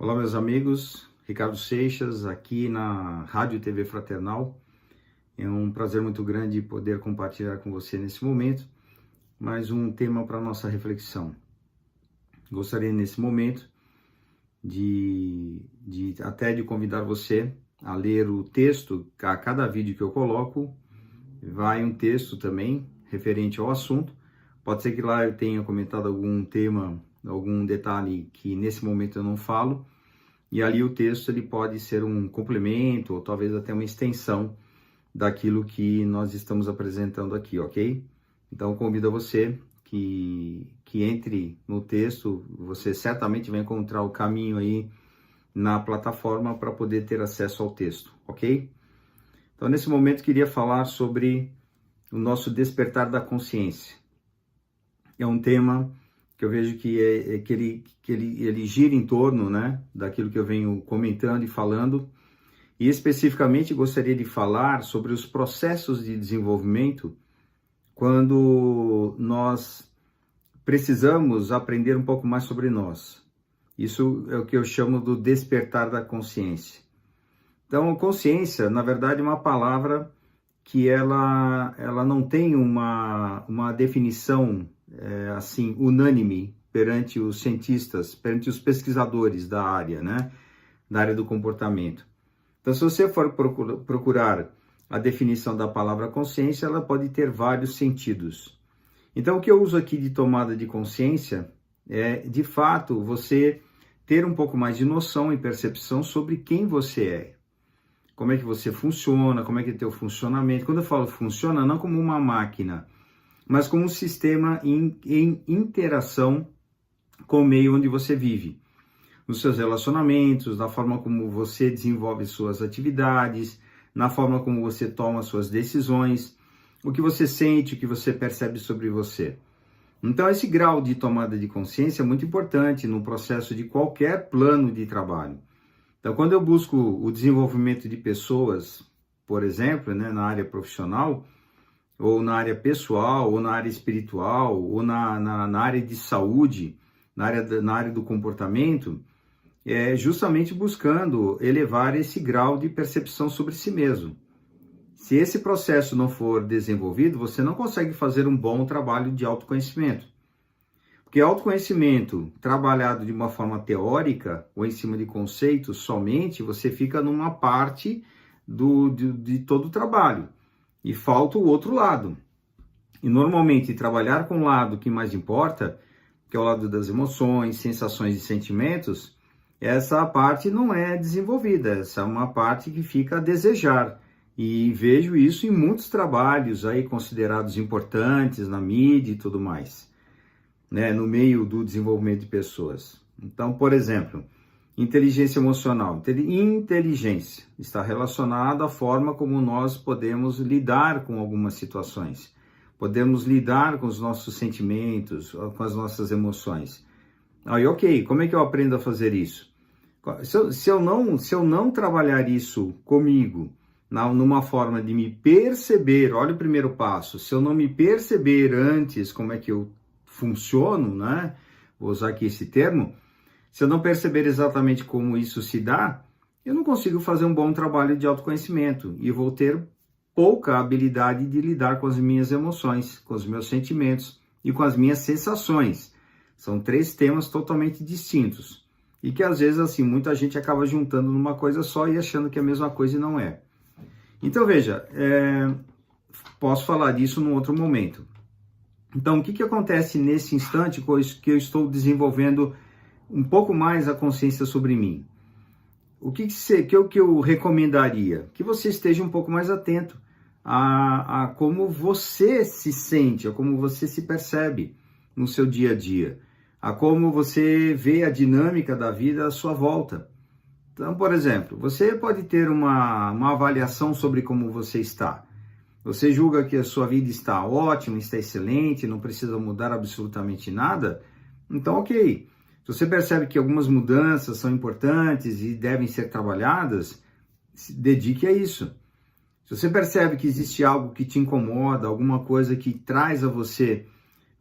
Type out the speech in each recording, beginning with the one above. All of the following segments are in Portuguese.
Olá, meus amigos, Ricardo Seixas, aqui na Rádio TV Fraternal. É um prazer muito grande poder compartilhar com você nesse momento mais um tema para nossa reflexão. Gostaria nesse momento de convidar você a ler o texto. A cada vídeo que eu coloco vai um texto também referente ao assunto. Pode ser que lá eu tenha comentado algum tema, algum detalhe que nesse momento eu não falo, e ali o texto ele pode ser um complemento ou talvez até uma extensão daquilo que nós estamos apresentando aqui, ok? Então convido a você que entre no texto. Você certamente vai encontrar o caminho aí na plataforma para poder ter acesso ao texto, ok? Então nesse momento queria falar sobre o nosso despertar da consciência. É um tema que eu vejo que ele gira em torno, né, daquilo que eu venho comentando e falando, e especificamente gostaria de falar sobre os processos de desenvolvimento quando nós precisamos aprender um pouco mais sobre nós. Isso é o que eu chamo do despertar da consciência. Então, consciência, na verdade, é uma palavra que ela não tem uma definição assim, unânime perante os cientistas, perante os pesquisadores da área, né? Da área do comportamento. Então, se você for procurar a definição da palavra consciência, ela pode ter vários sentidos. Então, o que eu uso aqui de tomada de consciência é, de fato, você ter um pouco mais de noção e percepção sobre quem você é. Como é que você funciona, como é que é o teu funcionamento. Quando eu falo funciona, não como uma máquina, mas como um sistema em interação com o meio onde você vive. Nos seus relacionamentos, na forma como você desenvolve suas atividades, na forma como você toma suas decisões, o que você sente, o que você percebe sobre você. Então, esse grau de tomada de consciência é muito importante no processo de qualquer plano de trabalho. Então, quando eu busco o desenvolvimento de pessoas, por exemplo, né, na área profissional, ou na área pessoal, ou na área espiritual, ou na área de saúde, na área do comportamento, é justamente buscando elevar esse grau de percepção sobre si mesmo. Se esse processo não for desenvolvido, você não consegue fazer um bom trabalho de autoconhecimento. Porque autoconhecimento trabalhado de uma forma teórica ou em cima de conceitos somente, você fica numa parte de todo o trabalho e falta o outro lado. E normalmente trabalhar com o lado que mais importa, que é o lado das emoções, sensações e sentimentos, essa parte não é desenvolvida, essa é uma parte que fica a desejar. E vejo isso em muitos trabalhos aí considerados importantes na mídia e tudo mais, né, no meio do desenvolvimento de pessoas. Então, por exemplo, inteligência emocional. Inteligência está relacionada à forma como nós podemos lidar com algumas situações. Podemos lidar com os nossos sentimentos, com as nossas emoções. Aí, ok, como é que eu aprendo a fazer isso? Se eu não trabalhar isso comigo, numa forma de me perceber, olha o primeiro passo, se eu não me perceber antes como é que eu funciono, né? Vou usar aqui esse termo. Se eu não perceber exatamente como isso se dá, eu não consigo fazer um bom trabalho de autoconhecimento e vou ter pouca habilidade de lidar com as minhas emoções, com os meus sentimentos e com as minhas sensações. São três temas totalmente distintos e que às vezes assim muita gente acaba juntando numa coisa só e achando que é a mesma coisa e não é. Então veja, posso falar disso num outro momento. Então o que acontece nesse instante que eu estou desenvolvendo um pouco mais a consciência sobre mim? O que eu recomendaria? Que você esteja um pouco mais atento a como você se sente, a como você se percebe no seu dia a dia, a como você vê a dinâmica da vida à sua volta. Então, por exemplo, você pode ter uma avaliação sobre como você está. Você julga que a sua vida está ótima, está excelente, não precisa mudar absolutamente nada? Então, ok. Se você percebe que algumas mudanças são importantes e devem ser trabalhadas, se dedique a isso. Se você percebe que existe algo que te incomoda, alguma coisa que traz a você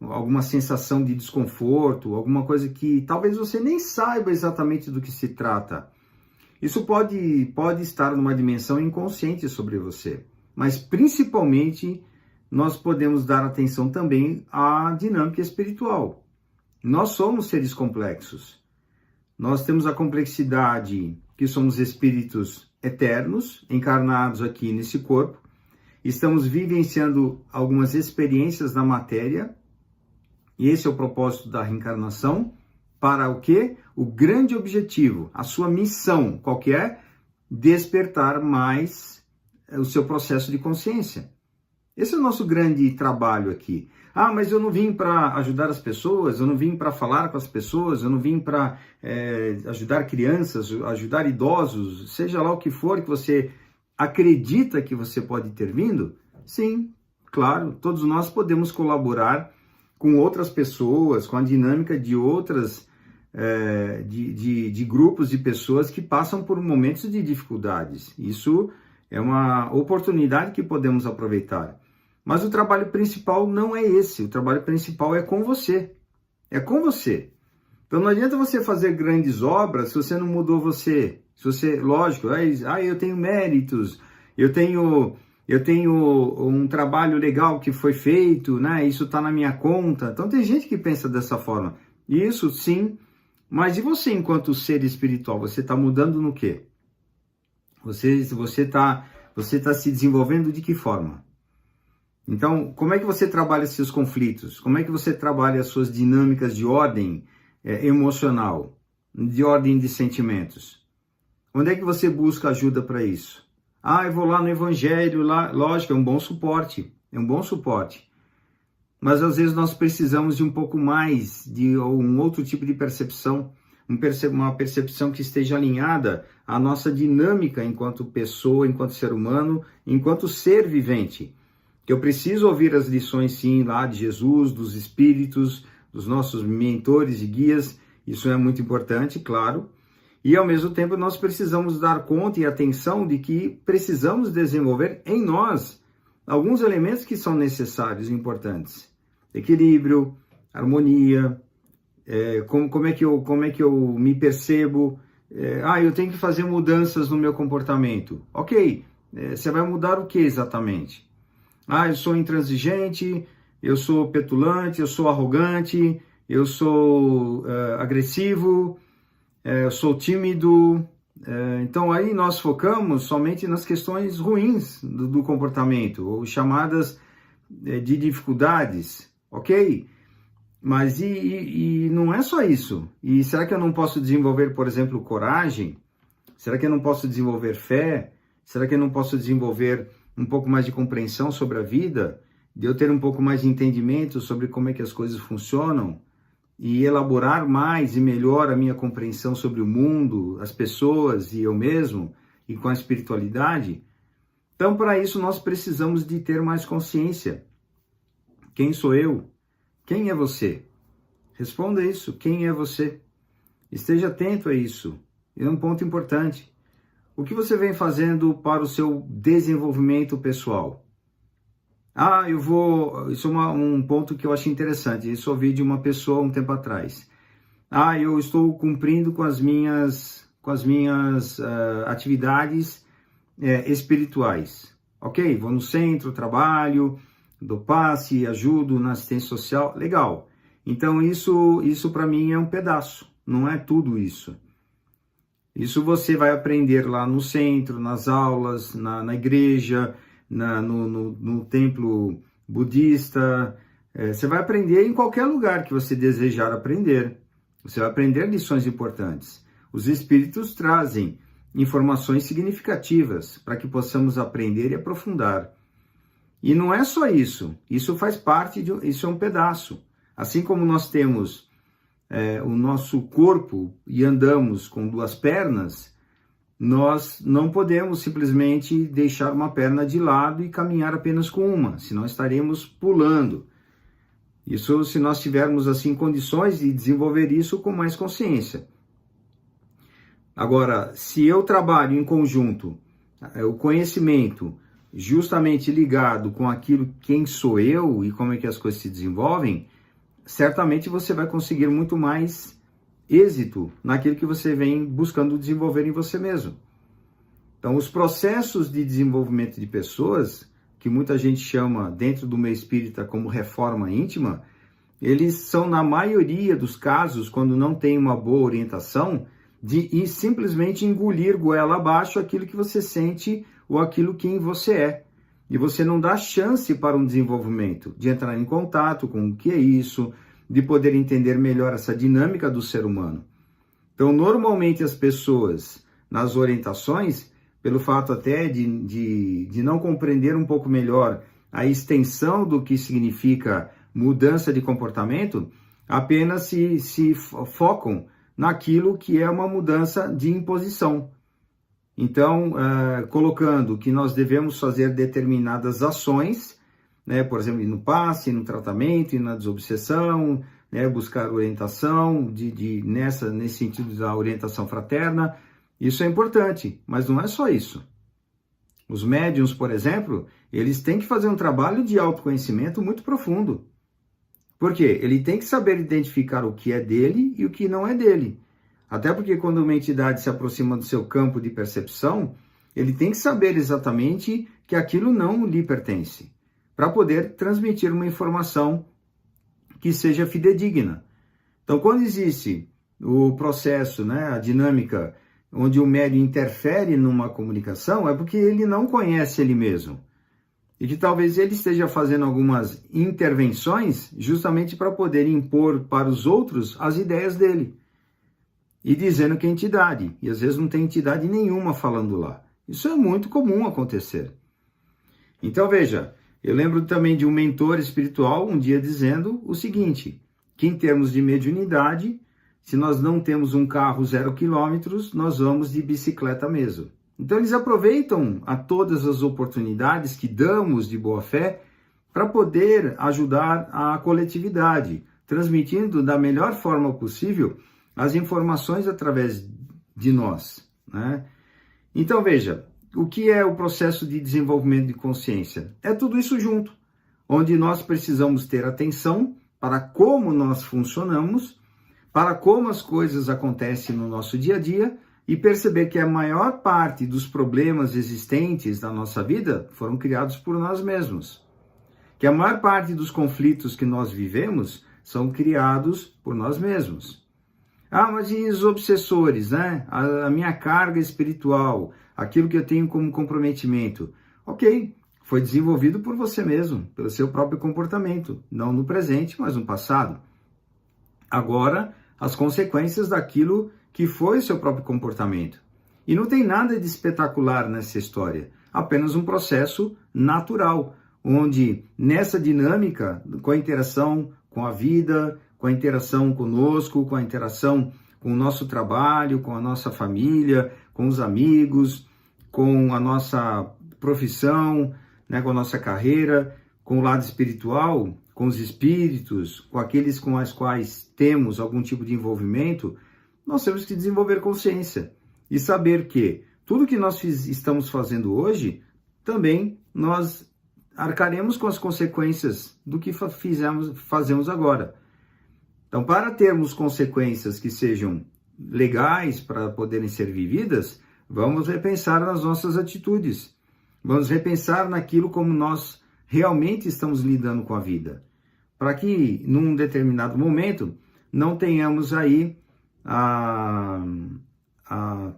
alguma sensação de desconforto, alguma coisa que talvez você nem saiba exatamente do que se trata. Isso pode estar numa dimensão inconsciente sobre você, mas principalmente nós podemos dar atenção também à dinâmica espiritual. Nós somos seres complexos. Nós temos a complexidade que somos espíritos eternos, encarnados aqui nesse corpo. Estamos vivenciando algumas experiências na matéria. E esse é o propósito da reencarnação. Para o quê? O grande objetivo, a sua missão, qual que é? Despertar mais o seu processo de consciência. Esse é o nosso grande trabalho aqui. Ah, mas eu não vim para ajudar as pessoas, eu não vim para falar com as pessoas, eu não vim para ajudar crianças, ajudar idosos, seja lá o que for que você acredita que você pode ter vindo. Sim, claro, todos nós podemos colaborar com outras pessoas, com a dinâmica de outras, de grupos de pessoas que passam por momentos de dificuldades. Isso é uma oportunidade que podemos aproveitar. Mas o trabalho principal não é esse. O trabalho principal é com você. É com você. Então não adianta você fazer grandes obras se você não mudou você. Se você, lógico, eu tenho méritos, eu tenho um trabalho legal que foi feito, né? Isso está na minha conta. Então tem gente que pensa dessa forma. Isso sim, mas e você enquanto ser espiritual? Você está mudando no quê? Você está se desenvolvendo de que forma? Então, como é que você trabalha seus conflitos? Como é que você trabalha as suas dinâmicas de ordem emocional, de ordem de sentimentos? Onde é que você busca ajuda para isso? Ah, eu vou lá no Evangelho, lá, lógico, é um bom suporte, Mas às vezes nós precisamos de um pouco mais, de um outro tipo de percepção, uma percepção que esteja alinhada à nossa dinâmica enquanto pessoa, enquanto ser humano, enquanto ser vivente. Que eu preciso ouvir as lições, sim, lá de Jesus, dos Espíritos, dos nossos mentores e guias, isso é muito importante, claro. E, ao mesmo tempo, nós precisamos dar conta e atenção de que precisamos desenvolver em nós alguns elementos que são necessários e importantes. Equilíbrio, harmonia, como é que eu me percebo. Eu tenho que fazer mudanças no meu comportamento. Ok, você vai mudar o que exatamente? Eu sou intransigente, eu sou petulante, eu sou arrogante, eu sou agressivo, eu sou tímido. Então aí nós focamos somente nas questões ruins do comportamento, ou chamadas de dificuldades, ok? Mas e não é só isso. E será que eu não posso desenvolver, por exemplo, coragem? Será que eu não posso desenvolver fé? Será que eu não posso desenvolver um pouco mais de compreensão sobre a vida? De eu ter um pouco mais de entendimento sobre como é que as coisas funcionam? E elaborar mais e melhor a minha compreensão sobre o mundo, as pessoas e eu mesmo, e com a espiritualidade? Então, para isso, nós precisamos de ter mais consciência. Quem sou eu? Quem é você? Responda isso. Quem é você? Esteja atento a isso. É um ponto importante. O que você vem fazendo para o seu desenvolvimento pessoal? Isso é um ponto que eu achei interessante. Isso eu ouvi de uma pessoa um tempo atrás. Eu estou cumprindo com as minhas atividades espirituais. Ok, vou no centro, trabalho, dou passe, ajudo na assistência social. Legal. Então isso para mim é um pedaço, não é tudo isso. Isso você vai aprender lá no centro, nas aulas, na igreja, no templo budista. Você vai aprender em qualquer lugar que você desejar aprender. Você vai aprender lições importantes. Os espíritos trazem informações significativas para que possamos aprender e aprofundar. E não é só isso. Isso faz parte isso é um pedaço. Assim como nós temos o nosso corpo e andamos com duas pernas, nós não podemos simplesmente deixar uma perna de lado e caminhar apenas com uma, senão estaremos pulando. Isso se nós tivermos assim condições de desenvolver isso com mais consciência. Agora, se eu trabalho em conjunto, o conhecimento justamente ligado com aquilo quem sou eu e como é que as coisas se desenvolvem, certamente você vai conseguir muito mais êxito naquilo que você vem buscando desenvolver em você mesmo. Então, os processos de desenvolvimento de pessoas, que muita gente chama dentro do meio espírita como reforma íntima, eles são, na maioria dos casos, quando não tem uma boa orientação, de ir simplesmente engolir goela abaixo aquilo que você sente ou aquilo que em você é. E você não dá chance para um desenvolvimento, de entrar em contato com o que é isso, de poder entender melhor essa dinâmica do ser humano. Então, normalmente as pessoas, nas orientações, pelo fato até de não compreender um pouco melhor a extensão do que significa mudança de comportamento, apenas se focam naquilo que é uma mudança de imposição. Então, colocando que nós devemos fazer determinadas ações, né, por exemplo, no passe, no tratamento e na desobsessão, né, buscar orientação nesse sentido da orientação fraterna. Isso é importante, mas não é só isso. Os médiuns, por exemplo, eles têm que fazer um trabalho de autoconhecimento muito profundo. Por quê? Ele tem que saber identificar o que é dele e o que não é dele. Até porque quando uma entidade se aproxima do seu campo de percepção, ele tem que saber exatamente que aquilo não lhe pertence, para poder transmitir uma informação que seja fidedigna. Então, quando existe o processo, né, a dinâmica, onde o médium interfere numa comunicação, é porque ele não conhece ele mesmo. E que talvez ele esteja fazendo algumas intervenções justamente para poder impor para os outros as ideias dele. E dizendo que é entidade. E às vezes não tem entidade nenhuma falando lá. Isso é muito comum acontecer. Então veja, eu lembro também de um mentor espiritual um dia dizendo o seguinte, que em termos de mediunidade, se nós não temos um carro 0 quilômetros, nós vamos de bicicleta mesmo. Então eles aproveitam a todas as oportunidades que damos de boa fé para poder ajudar a coletividade, transmitindo da melhor forma possível as informações através de nós, né? Então veja, o que é o processo de desenvolvimento de consciência? É tudo isso junto, onde nós precisamos ter atenção para como nós funcionamos, para como as coisas acontecem no nosso dia a dia e perceber que a maior parte dos problemas existentes na nossa vida foram criados por nós mesmos. Que a maior parte dos conflitos que nós vivemos são criados por nós mesmos. Ah, mas e os obsessores, né? A minha carga espiritual, aquilo que eu tenho como comprometimento. Ok, foi desenvolvido por você mesmo, pelo seu próprio comportamento, não no presente, mas no passado. Agora, as consequências daquilo que foi o seu próprio comportamento. E não tem nada de espetacular nessa história, apenas um processo natural, onde nessa dinâmica, com a interação com a vida, com a interação conosco, com a interação com o nosso trabalho, com a nossa família, com os amigos, com a nossa profissão, né, com a nossa carreira, com o lado espiritual, com os espíritos, com aqueles com os quais temos algum tipo de envolvimento, nós temos que desenvolver consciência e saber que tudo que nós estamos fazendo hoje, também nós arcaremos com as consequências do que fazemos agora. Então, para termos consequências que sejam legais para poderem ser vividas, vamos repensar nas nossas atitudes. Vamos repensar naquilo como nós realmente estamos lidando com a vida. Para que, num determinado momento, não tenhamos aí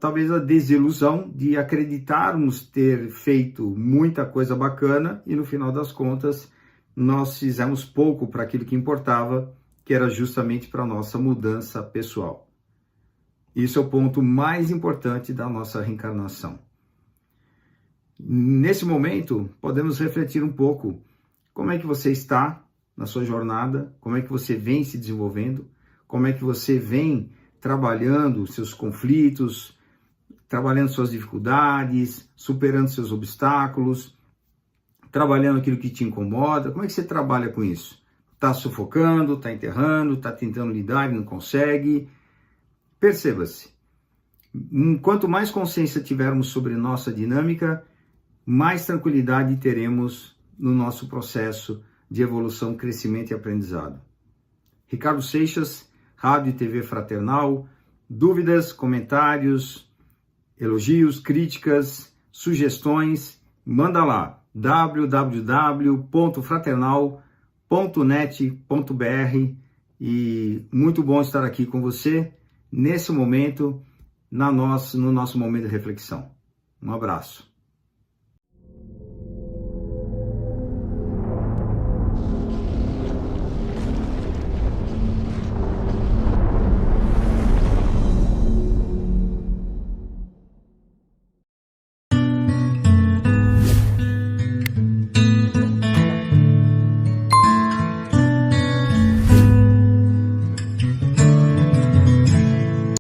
talvez a desilusão de acreditarmos ter feito muita coisa bacana e, no final das contas, nós fizemos pouco para aquilo que importava, que era justamente para a nossa mudança pessoal. Isso é o ponto mais importante da nossa reencarnação. Nesse momento, podemos refletir um pouco como é que você está na sua jornada, como é que você vem se desenvolvendo, como é que você vem trabalhando seus conflitos, trabalhando suas dificuldades, superando seus obstáculos, trabalhando aquilo que te incomoda. Como é que você trabalha com isso? Está sufocando, está enterrando, está tentando lidar e não consegue? Perceba-se. Quanto mais consciência tivermos sobre nossa dinâmica, mais tranquilidade teremos no nosso processo de evolução, crescimento e aprendizado. Ricardo Seixas, Rádio e TV Fraternal. Dúvidas, comentários, elogios, críticas, sugestões, manda lá, www.fraternal.net.br, e muito bom estar aqui com você nesse momento, no nosso momento de reflexão. Um abraço.